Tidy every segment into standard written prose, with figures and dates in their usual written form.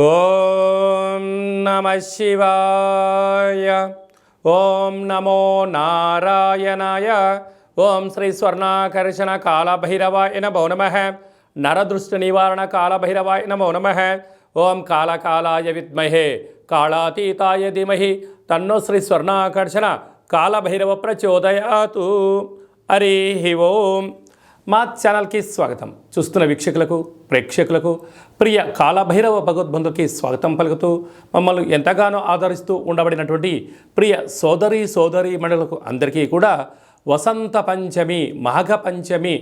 ఓం నమః శివాయ. ఓం నమో నారాయణాయ. ఓం శ్రీ స్వర్ణాకర్షణ కాళభైరవాయ నమో నమః. నరదృష్టి నివారణ కాళభైరవాయ నమో నమః. ఓం కాళకాలాయ విద్మహే కాళాతీతాయ ధీమహి తన్నో శ్రీ స్వర్ణాకర్షణ కాళభైరవ ప్రచోదయాతు. హరి ఓం. మా ఛానల్కి స్వాగతం. చూస్తున్న వీక్షకులకు ప్రేక్షకులకు ప్రియ కాళభైరవ భగవద్బంధుకి స్వాగతం పలుకుతూ మమ్మల్ని ఎంతగానో ఆదరిస్తూ ఉండబడినటువంటి ప్రియ సోదరి మండలకు అందరికీ కూడా వసంత పంచమి మాఘ పంచమి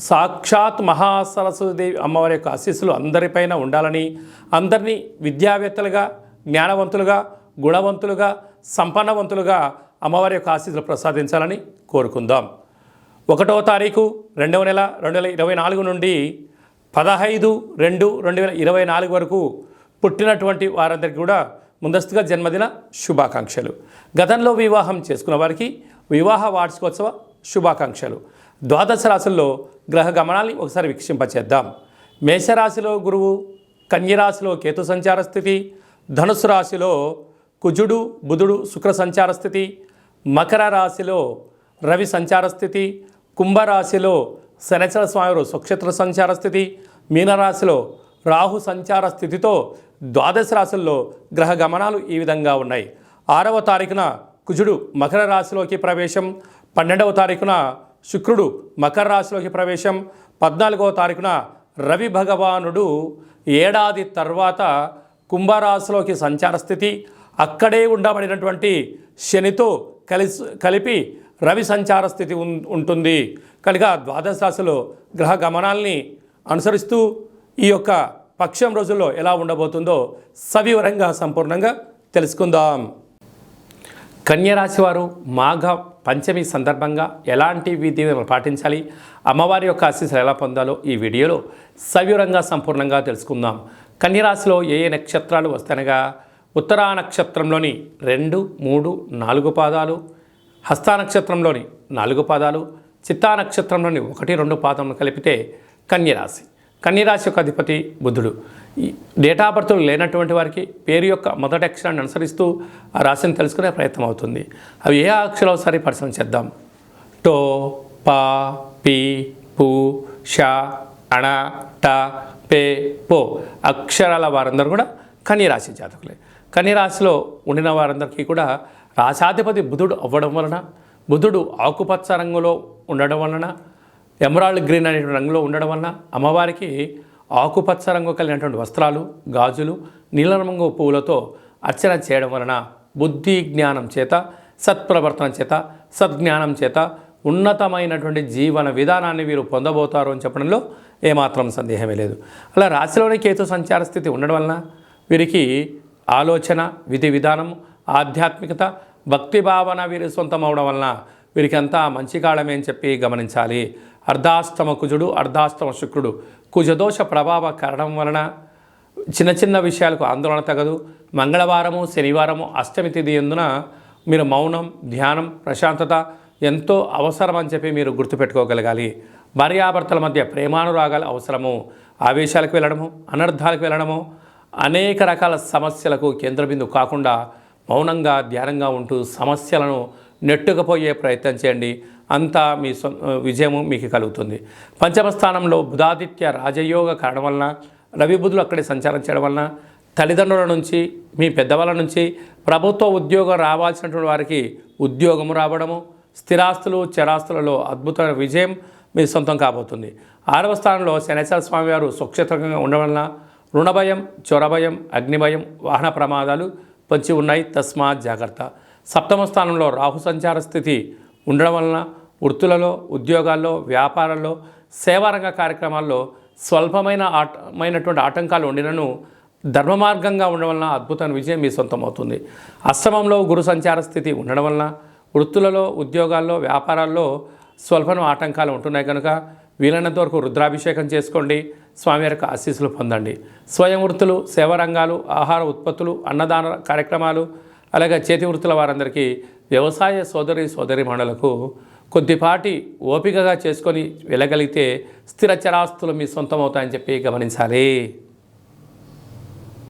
సాక్షాత్ మహాసరస్వతీదేవి అమ్మవారి యొక్క ఆశీస్సులు అందరిపైన ఉండాలని, అందరినీ విద్యావేత్తలుగా, జ్ఞానవంతులుగా, గుణవంతులుగా, సంపన్నవంతులుగా అమ్మవారి యొక్క ఆశీస్సులు ప్రసాదించాలని కోరుకుందాం. 1వ తారీఖు 2వ నెల 2024 నుండి 15/2/2024 వరకు పుట్టినటువంటి వారందరికీ కూడా ముందస్తుగా జన్మదిన శుభాకాంక్షలు. గతంలో వివాహం చేసుకున్న వారికి వివాహ వార్షికోత్సవ శుభాకాంక్షలు. ద్వాదశ రాశుల్లో గ్రహ గమనాన్ని ఒకసారి వీక్షింపచేద్దాం. మేషరాశిలో గురువు, కన్యరాశిలో కేతు సంచార స్థితి, ధనుసు రాశిలో కుజుడు బుధుడు శుక్ర సంచార స్థితి, మకర రాశిలో రవి సంచార స్థితి, కుంభరాశిలో శనిచర స్వామి స్వక్షేత్ర సంచార స్థితి, మీనరాశిలో రాహు సంచార స్థితితో ద్వాదశ రాశుల్లో గ్రహ గమనాలు ఈ విధంగా ఉన్నాయి. 6వ తారీఖున కుజుడు మకర రాశిలోకి ప్రవేశం, 12వ తారీఖున శుక్రుడు మకర రాశిలోకి ప్రవేశం, 14వ తారీఖున రవి భగవానుడు ఏడాది తర్వాత కుంభరాశిలోకి సంచార స్థితి, అక్కడే ఉండబడినటువంటి శనితో కలిపి రవి సంచార స్థితి ఉంటుంది. కనుక ద్వాదశ రాశిలో గ్రహ గమనాల్ని అనుసరిస్తూ ఈ యొక్క పక్షం రోజుల్లో ఎలా ఉండబోతుందో సవివరంగా సంపూర్ణంగా తెలుసుకుందాం. కన్యరాశి వారు మాఘ పంచమి సందర్భంగా ఎలాంటి విధిని పాటించాలి, అమ్మవారి యొక్క ఆశీస్సులు ఎలా పొందాలో ఈ వీడియోలో సవివరంగా సంపూర్ణంగా తెలుసుకుందాం. కన్యరాశిలో ఏ నక్షత్రాలు వస్తాయనగా ఉత్తరా నక్షత్రంలోని 2, 3, 4 పాదాలు, హస్తా నక్షత్రంలోని 4 పాదాలు, చిత్తా నక్షత్రంలోని 1, 2 పాదములు కలిపితే కన్యరాశి. కన్యరాశి యొక్క అధిపతి బుధుడు. ఈ డేటా ఆఫ్ బర్త్ లేనటువంటి వారికి పేరు యొక్క మొదటి అక్షరాన్ని అనుసరిస్తూ ఆ రాశిని తెలుసుకునే ప్రయత్నం అవుతుంది. అవి ఏ అక్షరాలు ఒకసారి పరిశీలన చేద్దాం. టో, పా, పి, పు, ష, అణ, ట, పే, పో అక్షరాల వారందరూ కూడా కన్యరాశి జాతకులే. కన్యరాశిలో ఉండిన వారందరికీ కూడా రాశాధిపతి బుధుడు అవ్వడం వలన, బుధుడు ఆకుపచ్చ రంగులో ఉండడం వలన, ఎమరాల్డ్ గ్రీన్ అనేటువంటి రంగులో ఉండడం వలన అమ్మవారికి ఆకుపచ్చ రంగు కలిగినటువంటి వస్త్రాలు, గాజులు, నీలం రంగు పువ్వులతో అర్చన చేయడం వలన బుద్ధి జ్ఞానం చేత, సత్ప్రవర్తన చేత, సద్జ్ఞానం చేత ఉన్నతమైనటువంటి జీవన విధానాన్ని వీరు పొందబోతారు అని చెప్పడంలో ఏమాత్రం సందేహమే లేదు. అలా రాశిలోని కేతు సంచార స్థితి ఉండడం వలన వీరికి ఆలోచన, విధి విధానం, ఆధ్యాత్మికత, భక్తి భావన వీరి సొంతం అవడం వలన వీరికి అంతా మంచి కాలమే అని చెప్పి గమనించాలి. అర్ధాష్టమ కుజుడు, అర్ధాష్టమ శుక్రుడు కుజదోష ప్రభావ కారణం వలన చిన్న చిన్న విషయాలకు ఆందోళన తగదు. మంగళవారము, శనివారము అష్టమి తిథి ఎందున మీరు మౌనం, ధ్యానం, ప్రశాంతత ఎంతో అవసరం అని చెప్పి మీరు గుర్తుపెట్టుకోగలగాలి. భార్యాభర్తల మధ్య ప్రేమానురాగాలు అవసరము. ఆవేశాలకు వెళ్ళడము, అనర్థాలకు వెళ్ళడము, అనేక రకాల సమస్యలకు కేంద్రబిందువు కాకుండా మౌనంగా, ధ్యానంగా ఉంటూ సమస్యలను నెట్టుకుపోయే ప్రయత్నం చేయండి. అంతా మీ విజయము మీకు కలుగుతుంది. పంచమ స్థానంలో బుధాదిత్య రాజయోగ కారణం వలన, రవి బుధులు అక్కడే సంచారం చేయడం వలన తల్లిదండ్రుల నుంచి, మీ పెద్దవాళ్ళ నుంచి ప్రభుత్వ ఉద్యోగం రావాల్సినటువంటి వారికి ఉద్యోగము రావడము, స్థిరాస్తులు, చరాస్తులలో అద్భుతమైన విజయం మీ సొంతం కాబోతుంది. 6వ స్థానంలో శనిచర స్వామివారు స్వక్షేత్రంగా ఉండడం వలన రుణభయం, చొరభయం, అగ్నిభయం, వాహన ప్రమాదాలు పొంచి ఉన్నాయి. తస్మాత్ జాగ్రత్త. 7వ స్థానంలో రాహు సంచార స్థితి ఉండడం వలన వృత్తులలో, ఉద్యోగాల్లో, వ్యాపారాల్లో, సేవారంగ కార్యక్రమాల్లో స్వల్పమైనటువంటి ఆటంకాలు ఉండినను ధర్మ మార్గంగా ఉండడం వలన అద్భుతమైన విజయం మీ సొంతం అవుతుంది. అష్టమంలో గురు సంచార స్థితి ఉండడం వలన వృత్తులలో, ఉద్యోగాల్లో, వ్యాపారాల్లో స్వల్పమైన ఆటంకాలు ఉంటున్నాయి కనుక వీలైనంత వరకు రుద్రాభిషేకం చేసుకోండి. స్వామి యొక్క ఆశీస్సులు పొందండి. స్వయం వృత్తులు, సేవారంగాలు, ఆహార ఉత్పత్తులు, అన్నదాన కార్యక్రమాలు, అలాగే చేతి వృత్తుల వారందరికీ, వ్యవసాయ సోదరీమణులకు కొద్దిపాటి ఓపికగా చేసుకొని వెళ్ళగలిగితే స్థిర చరాస్తులు మీ సొంతం అవుతాయని చెప్పి గమనించాలి.